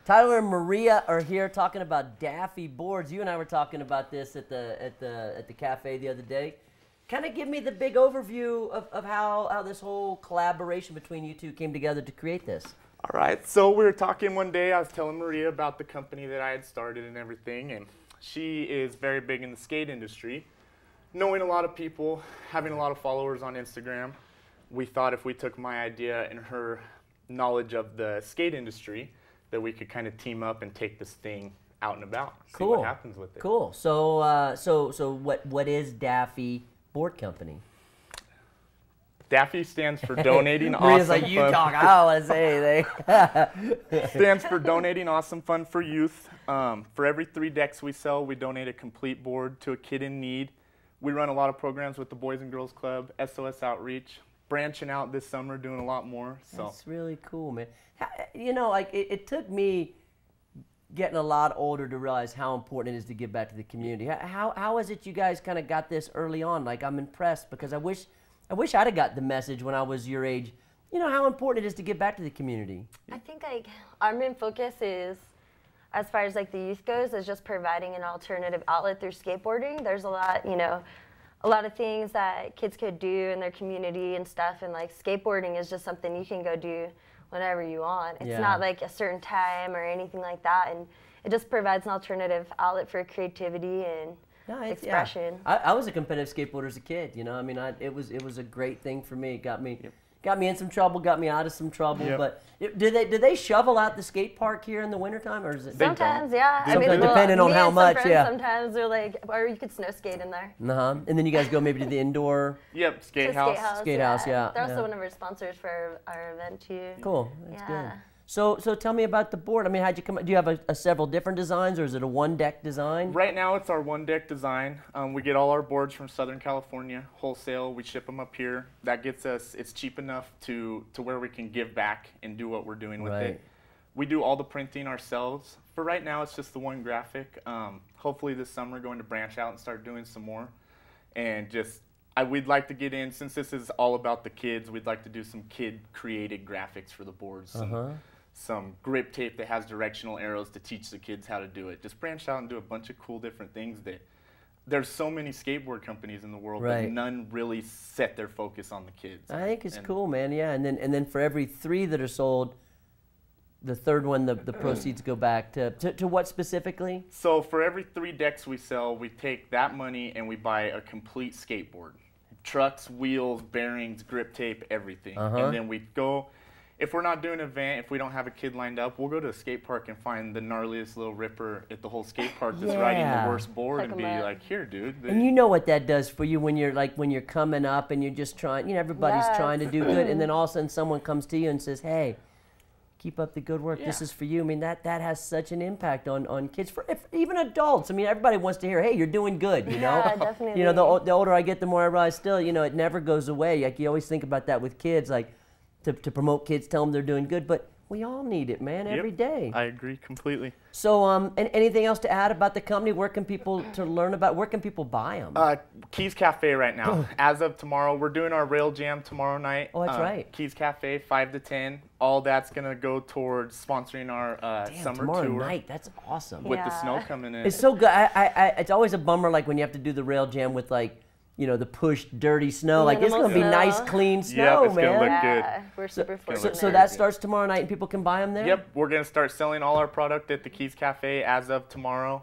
Tyler and Maria are here talking about DAFFY boards. You and I were talking about this at the cafe the other day. Kind of give me the big overview of how this whole collaboration between you two came together to create this. All right, so we were talking one day. I was telling Maria about the company that I had started and everything, and she is very big in the skate industry. Knowing a lot of people, having a lot of followers on Instagram, we thought if we took my idea and her knowledge of the skate industry, that we could kind of team up and take this thing out and about, see what happens with it. Cool. So, so what is DAFFY Board Company? DAFFY stands for Donating Maria's Awesome like, you Fun. talk, I want to say anything. Stands for Donating Awesome Fun for Youth. For every 3 decks we sell, we donate a complete board to a kid in need. We run a lot of programs with the Boys and Girls Club, SOS Outreach, branching out this summer, doing a lot more. So that's really cool, man. You know, like it took me getting a lot older to realize how important it is to give back to the community. How is it you guys kind of got this early on? Like, I'm impressed because I wish I'd have got the message when I was your age. You know how important it is to give back to the community. I think like our main focus is, as far as like the youth goes, is just providing an alternative outlet through skateboarding. There's a lot, you know, a lot of things that kids could do in their community and stuff, and like skateboarding is just something you can go do whenever you want. It's not like a certain time or anything like that, and it just provides an alternative outlet for creativity and expression. Yeah. I was a competitive skateboarder as a kid. You know, I mean, it was a great thing for me. It got me in some trouble, got me out of some trouble. Yep. But do they shovel out the skate park here in the wintertime, or is it? Sometimes, yeah. I mean, depending on how much, yeah. Sometimes they're like, or you could snow skate in there. And then you guys go maybe to the indoor. Yep, skate house. Skate house, yeah. They're also one of our sponsors for our event too. Cool, that's good. So tell me about the board. I mean, how'd you come? Do you have several different designs, or is it a one-deck design? Right now, it's our one-deck design. We get all our boards from Southern California, wholesale. We ship them up here. That gets us. It's cheap enough to where we can give back and do what we're doing with it. We do all the printing ourselves. For right now, it's just the one graphic. Hopefully, this summer, going to branch out and start doing some more, and just. We'd like to get in, since this is all about the kids, we'd like to do some kid-created graphics for the boards. Some grip tape that has directional arrows to teach the kids how to do it. Just branch out and do a bunch of cool different things. There's so many skateboard companies in the world, but none really set their focus on the kids. I think it's cool, man, yeah. And then for every 3 that are sold, the third one, the proceeds go back to what specifically? So for every 3 decks we sell, we take that money and we buy a complete skateboard. Trucks, wheels, bearings, grip tape, everything. And then we go, if we're not doing an event, if we don't have a kid lined up, we'll go to a skate park and find the gnarliest little ripper at the whole skate park that's riding the worst board and be like, here, dude. And you know what that does for you when you're coming up and you're just trying, you know, everybody's trying to do good, and then all of a sudden someone comes to you and says, hey, keep up the good work. This is for you. I mean, that has such an impact on kids, even adults. I mean, everybody wants to hear, hey, you're doing good, you know? Yeah, definitely. You know, the older I get, the more I realize still, you know, it never goes away. Like, you always think about that with kids, like, to promote kids, tell them they're doing good, but we all need it, man, every day. I agree completely. So, and anything else to add about the company? Where can people where can people buy them? Keys Cafe right now. As of tomorrow, we're doing our Rail Jam tomorrow night. Oh, that's right. Keys Cafe, 5 to 10. All that's gonna go towards sponsoring our summer tomorrow tour. night, that's awesome. With the snow coming in. It's so good. It's always a bummer, like when you have to do the Rail Jam with like, you know, the pushed, dirty snow. Like, it's going to be nice, clean snow, it's man. Gonna look good. We're super fortunate. So that starts tomorrow night and people can buy them there? Yep, we're going to start selling all our product at the Keys Cafe as of tomorrow.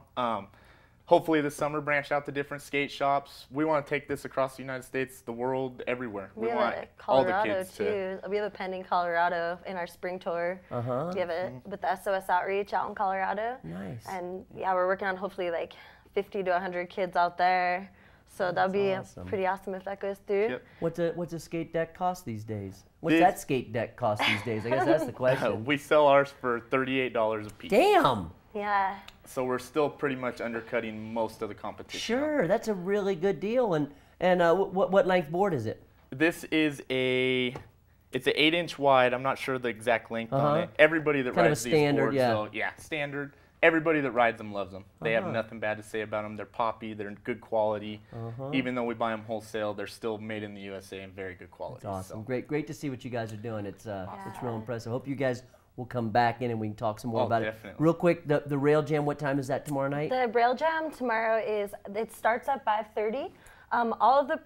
Hopefully this summer branch out to different skate shops. We want to take this across the United States, the world, everywhere. We want all the kids too. We have a pending Colorado in our spring tour. We have it with the SOS Outreach out in Colorado. Nice. And yeah, we're working on hopefully like 50 to 100 kids out there. So that'd be pretty awesome if that goes through. Yep. What's a skate deck cost these days? What's that skate deck cost these days? I guess that's the question. We sell ours for $38 a piece. Damn! Yeah. So we're still pretty much undercutting most of the competition. Sure, that's a really good deal. And what length board is it? This is it's an 8-inch wide. I'm not sure the exact length on it. Everybody that rides these boards, so standard. Everybody that rides them loves them. They have nothing bad to say about them. They're poppy. They're in good quality. Even though we buy them wholesale, they're still made in the USA and very good quality. That's awesome. So. Great to see what you guys are doing. It's real impressive. Hope you guys we'll come back in and we can talk some more about definitely. it. Real quick, the Rail Jam, what time is that tomorrow night? The Rail Jam tomorrow it starts at 5:30. All of the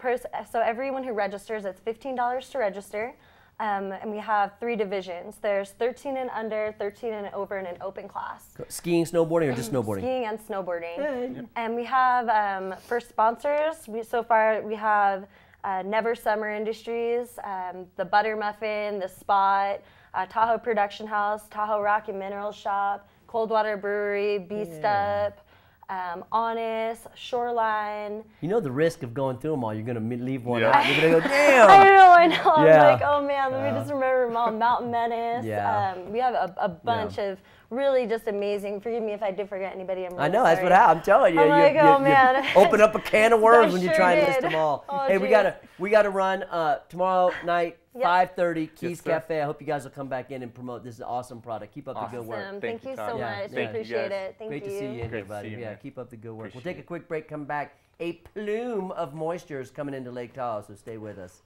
so everyone who registers, it's $15 to register. And we have 3 divisions. There's 13 and under, 13 and over, and an open class. Skiing, snowboarding, or just snowboarding? Skiing and snowboarding. Yep. And we have, for sponsors, so far we have Never Summer Industries, the Butter Muffin, the Spot, Tahoe Production House, Tahoe Rock and Mineral Shop, Coldwater Brewery, Beast Up, Honest, Shoreline. You know the risk of going through them all. You're going to leave one Yeah. out. You're going to go, damn. I know. Yeah. I'm like, oh man, let me just remember them all. Mountain Menace. Yeah. We have a bunch of really just amazing. Forgive me if I did forget anybody. I'm really I know, sorry. that's what happened. I'm telling you. I'm like, oh, man. You open up a can of worms when you sure try and did. list them all. Oh, hey, geez. we gotta run tomorrow night, Yep. 5:30, Keys Yes, sir. Cafe. I hope you guys will come back in and promote. This is an awesome product. Keep up the good work. Awesome. Thank Thank you you, so Todd. Yeah, much. thank I you, appreciate guys. it. Thank Great you. to see you in here, Great to buddy. see you, Yeah, man. keep up the good work. We'll Appreciate take a quick break, come back. A plume of moisture is coming into Lake Tahoe, so stay with us.